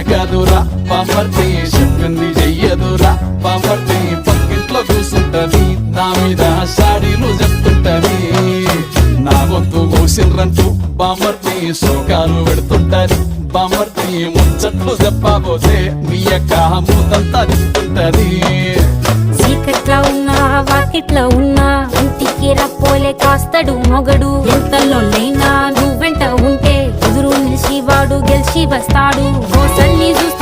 జరగదురా బామర్ది చెప్పింది చెయ్యదురా బామర్ది పక్కింట్లో కూసుంటది నా మీద షాడీలు చెప్తుంటది నా గొంతు కూసిండ్రంటూ బామర్ది శోకాలు పెడుతుంటది బామర్ది ముచ్చట్లు చెప్పబోతే మీ యొక్క మూతంతా తిప్పుతుంటది చీకట్లా ఉన్నా వాకిట్లా ఉన్నా ఇంటికి రప్పోలే కాస్తడు మొగడు ఎంతలోనైనా నువ్వెంట ఉంటే ఎదురు నిలిచి వాడు గెలిచి వస్తాడు గోసల్ని చూస్తే